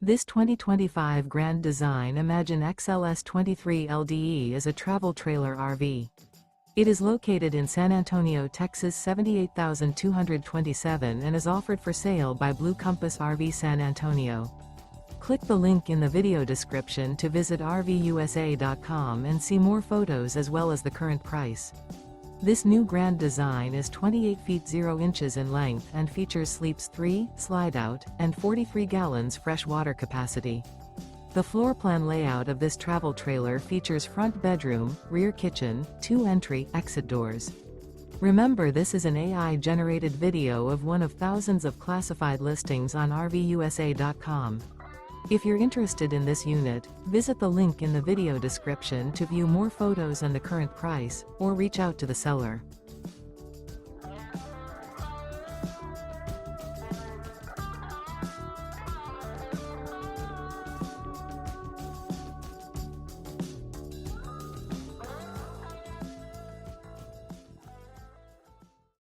This 2025 Grand Design Imagine XLS 23 LDE is a travel trailer RV. It is located in San Antonio, Texas 78227 and is offered for sale by Blue Compass RV San Antonio. Click the link in the video description to visit RVUSA.com and see more photos as well as the current price. This new Grand Design is 28 feet 0 inches in length and features sleeps 3, slide-out, and 43 gallons fresh water capacity. The floor plan layout of this travel trailer features front bedroom, rear kitchen, 2 entry/exit doors. Remember, this is an AI-generated video of one of thousands of classified listings on RVUSA.com. If you're interested in this unit, visit the link in the video description to view more photos and the current price, or reach out to the seller.